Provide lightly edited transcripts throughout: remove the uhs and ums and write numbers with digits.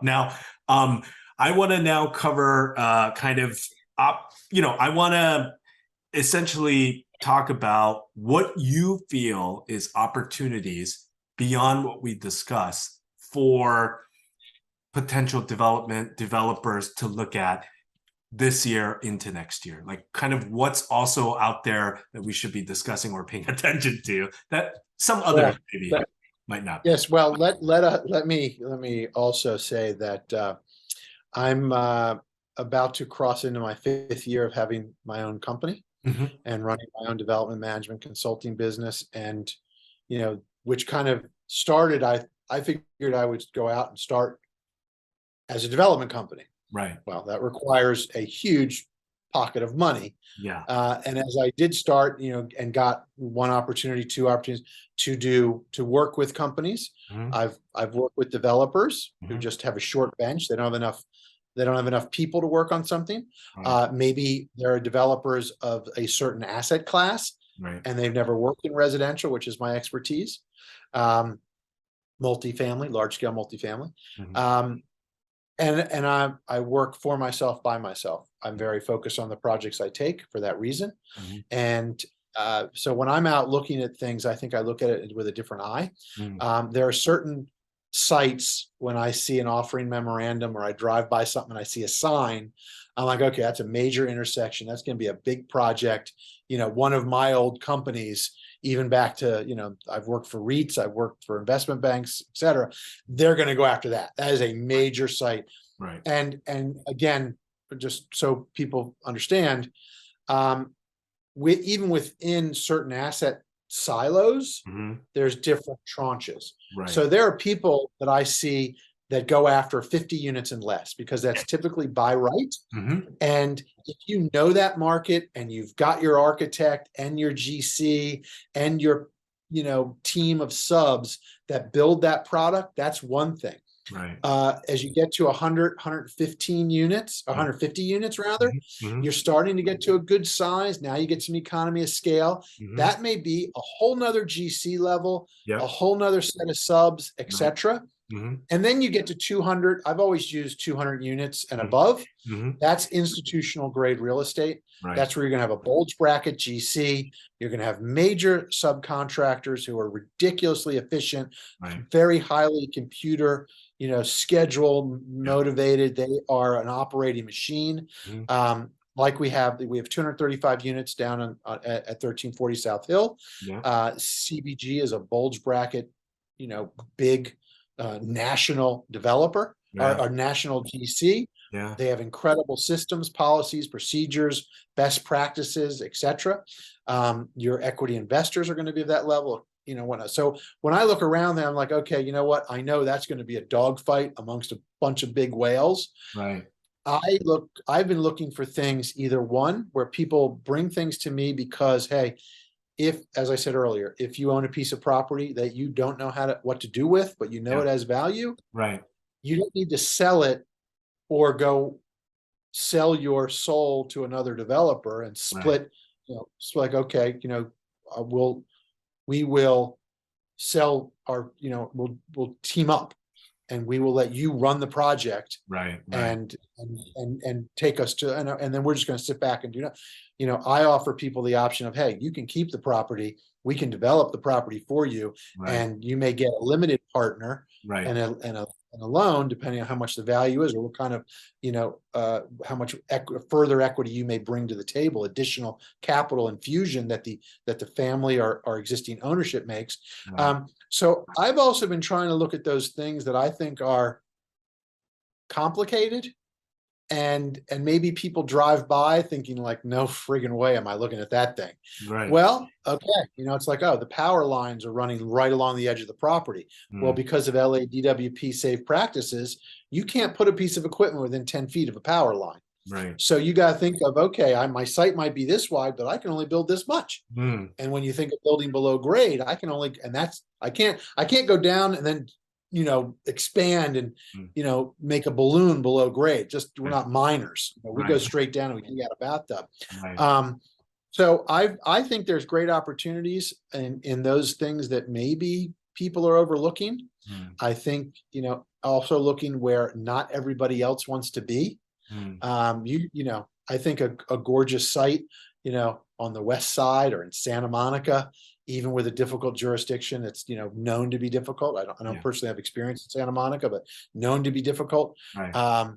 Now, I want to now cover I want to essentially talk about what you feel is opportunities beyond what we discussed for potential developers to look at this year into next year, like kind of what's also out there that we should be discussing or paying attention to that some others Well, maybe let- might not be. yes. Well, let me also say that I'm about to cross into my fifth year of having my own company Mhm. and running my own development management consulting business, and which kind of started. I figured I would go out and start as a development company. Right. Well, that requires a huge pocket of money. Yeah. And as I did start, and got one opportunity, two opportunities to work with companies. Mhm. I've worked with developers who Mhm. just have a short bench. They don't have enough people to work on something. Right. Maybe there are developers of a certain asset class Right. and they've never worked in residential, which is my expertise. Um, Multifamily, large scale multifamily. Mhm. Um, and I work for myself by myself. I'm very focused on the projects I take for that reason. Mhm. And so when I'm out looking at things, I think I look at it with a different eye. Mhm. There are certain sites when I see an offering memorandum or I drive by something and I see a sign, I'm like, okay, that's a major intersection. That's going to be a big project. One of my old companies, even back to, I've worked for REITs, I've worked for investment banks, et cetera. They're going to go after that. That is a major site. Right. And again, just so people understand, um, even within certain asset silos, Mhm. there's different tranches. Right. So there are people that I see that go after 50 units and less because that's typically by right. Mhm. And if you know that market and you've got your architect and your GC and your team of subs that build that product, that's one thing. Right. As you get to 100, 115 units, 150 units rather, Mhm. you're Mhm. starting to get to a good size. Now you get some economy of scale. Mhm. That may be a whole nother GC level, a Yep. whole nother set of subs, Right. etc. Mhm. And then you get to 200. I've always used 200 units and Mhm. above. Mhm. That's institutional grade real estate. Right. That's where you're going to have a bulge bracket GC. You're going to have major subcontractors who are ridiculously efficient, Right. very highly computer, schedule Yep. motivated. They are an operating machine. Mhm. Like we have 235 units down at 1340 South Hill. Yeah. CBG is a bulge bracket, big national developer Yeah. or national GC. Yeah. They have incredible systems, policies, procedures, best practices, etc. Your equity investors are going to be of that level. So when I look around there, I'm like, okay, you know what? I know that's going to be a dogfight amongst a bunch of big whales. Right. I've been looking for things, either one, where people bring things to me because, hey, as I said earlier, if you own a piece of property that you don't know what to do with, but Yeah. it has value, Right. you don't need to sell it or go sell your soul to another developer and Right. split. It's like, okay, we will sell we'll team up and we will let you run the project Right. Right. and take us to, and then we're just going to sit back and do that. I offer people the option of, hey, you can keep the property, we can develop the property for you, Right. and you may get a limited partner Right. and a loan, depending on how much the value is or what kind of, how much further equity you may bring to the table, additional capital infusion that the family or existing ownership makes. Right. So I've also been trying to look at those things that I think are complicated and maybe people drive by thinking like, no friggin' way am I looking at that thing. Right. Well, okay, it's like, oh, the power lines are running right along the edge of the property. Well, Mm. because of LADWP safe practices, you can't put a piece of equipment within 10 feet of a power line. Right. So you got to think of, okay, my site might be this wide, but I can only build this much. Mm. And when you think of building below grade, I can't go down and then, expand and, Mm. make a balloon below grade. Just, we're Right. not miners. We go Right. straight down and we dig out a bathtub. Right. So I think there's great opportunities in those things that maybe people are overlooking. Mm. I think, also looking where not everybody else wants to be. I think a gorgeous site, on the west side or in Santa Monica, even with a difficult jurisdiction, it's, known to be difficult. I don't Yeah. personally have experience in Santa Monica, but known to be difficult. Right.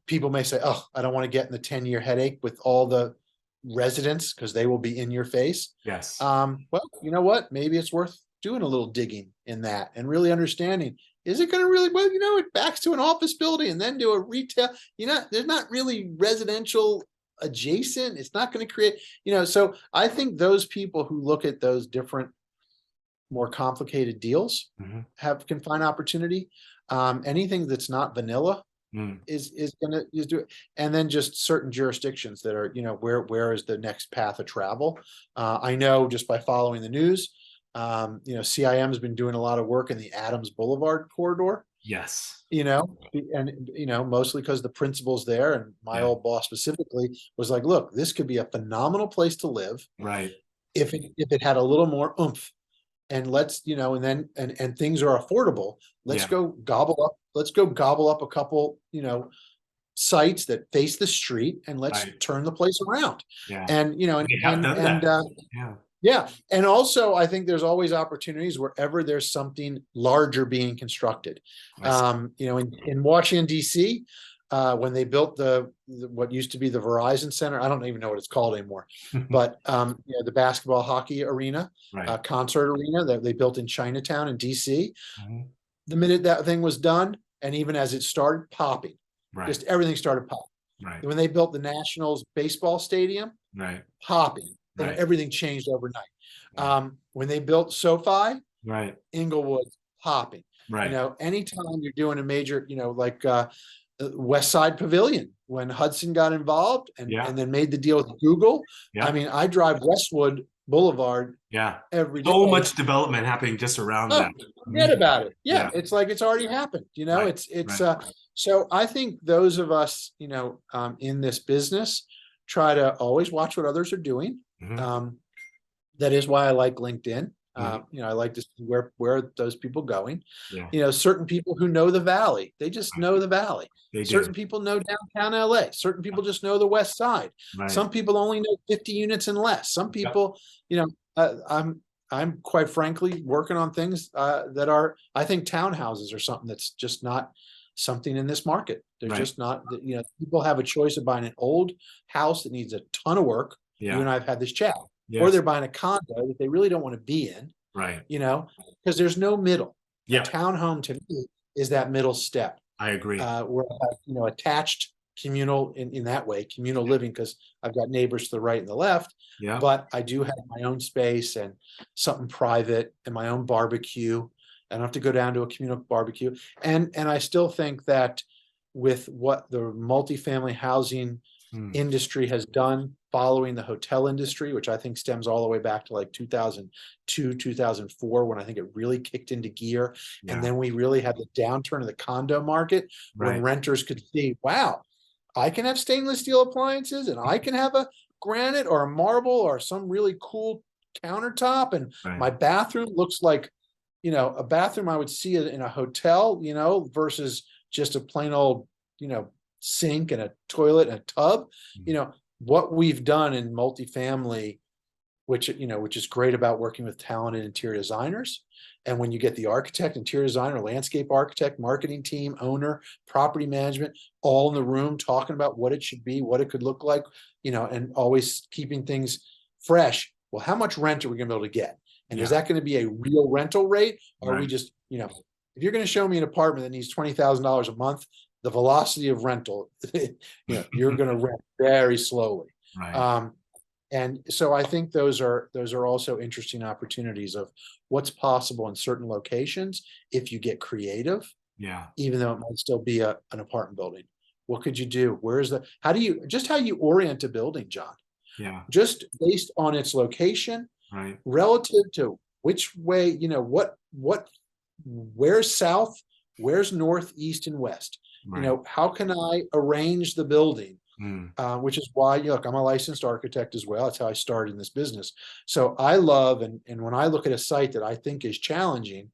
People may say, oh, I don't want to get in the 10-year headache with all the residents because they will be in your face. Yes. Well, you know what? Maybe it's worth doing a little digging in that and really understanding, is it going to really, well, it backs to an office building and then do a retail, there's not really residential adjacent. It's not going to create, so I think those people who look at those different, more complicated deals can find opportunity. Anything that's not vanilla is do it. And then just certain jurisdictions that are, where is the next path of travel? I know just by following the news, CIM has been doing a lot of work in the Adams Boulevard corridor. Yes. Mostly because the principal's there, and my old boss specifically was like, look, this could be a phenomenal place to live. Right. If it had a little more oomph, and let's, and things are affordable. Let's go gobble up a couple, sites that face the street, and let's turn the place around. Yeah. And, yeah. And also, I think there's always opportunities wherever there's something larger being constructed. In Washington, D.C., when they built what used to be the Verizon Center, I don't even know what it's called anymore, but the basketball hockey arena, concert arena that they built in Chinatown in D.C. The minute that thing was done, and even as it started popping, just everything started popping. When they built the Nationals baseball stadium, popping. And everything changed overnight. When they built SoFi, Inglewood, popping. Anytime you're doing a major, like West Side Pavilion, when Hudson got involved and then made the deal with Google. I mean, I drive Westwood Boulevard every day. So much development happening just around that. Forget about it. It's like it's already happened. So I think those of us, in this business, try to always watch what others are doing. That is why I like LinkedIn. I like to see where are those people going. Certain people who know the Valley, they just know the Valley. Certain people know downtown LA. Certain people just know the West Side. Some people only know 50 units and less. Some people, I'm quite frankly working on things that are, I think townhouses are something that's just not something in this market. They're just not, people have a choice of buying an old house that needs a ton of work. You and I have had this chat. Or they're buying a condo that they really don't want to be in. Because there's no middle. A townhome to me is that middle step. I agree. Where I have, attached communal in that way, communal living, because I've got neighbors to the right and the left. But I do have my own space and something private and my own barbecue. I don't have to go down to a communal barbecue. And I still think that with what the multifamily housing industry has done following the hotel industry, which I think stems all the way back to like 2002, 2004, when I think it really kicked into gear. And then we really had the downturn of the condo market when renters could see, wow, I can have stainless steel appliances and I can have a granite or a marble or some really cool countertop. And my bathroom looks like, a bathroom I would see it in a hotel, versus just a plain old, sink and a toilet and a tub. What we've done in multifamily, which is great about working with talented interior designers. And when you get the architect, interior designer, landscape architect, marketing team, owner, property management, all in the room talking about what it should be, what it could look like, and always keeping things fresh. Well, how much rent are we going to be able to get? And is that going to be a real rental rate? Or are we just, if you're going to show me an apartment that needs $20,000 a month, the velocity of rental, you're going to rent very slowly. And so I think those are also interesting opportunities of what's possible in certain locations if you get creative. Even though it might still be an apartment building. What could you do? How you orient a building, John? Just based on its location, relative to which way, where's south, where's north, east, and west? How can I arrange the building? Which is why, look, I'm a licensed architect as well. That's how I started in this business. So I love, and when I look at a site that I think is challenging,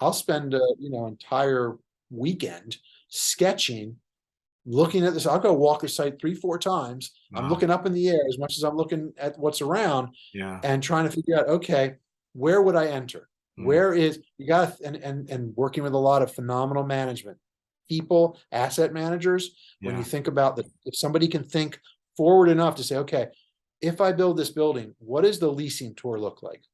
I'll spend, entire weekend sketching, looking at this. I'll go walk the site 3-4 times. I'm Wow. looking up in the air as much as I'm looking at what's around Yeah. and trying to figure out, okay, where would I enter? Where is, you got, and working with a lot of phenomenal management people, asset managers. When Yeah. you think about that, if somebody can think forward enough to say, okay, if I build this building, what does the leasing tour look like?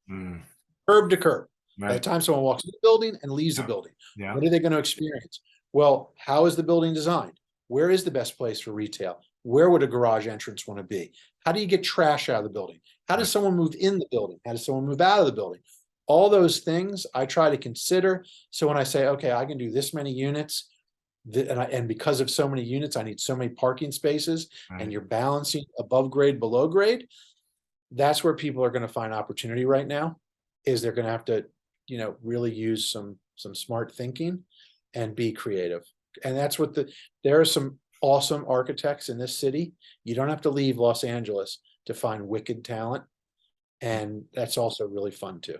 Curb to curb. By the Right. time someone walks in the building and leaves the Yeah. building, Yeah. what are they going to experience? Well, how is the building designed? Where is the best place for retail? Where would a garage entrance want to be? How do you get trash out of the building? How does Right. someone move in the building? How does someone move out of the building? All those things I try to consider. So when I say, okay, I can do this many units, and because of so many units, I need so many parking spaces, Right. and you're balancing above grade, below grade. That's where people are going to find opportunity right now, is they're going to have to, really use some smart thinking and be creative. And that's what there are some awesome architects in this city. You don't have to leave Los Angeles to find wicked talent. And that's also really fun too.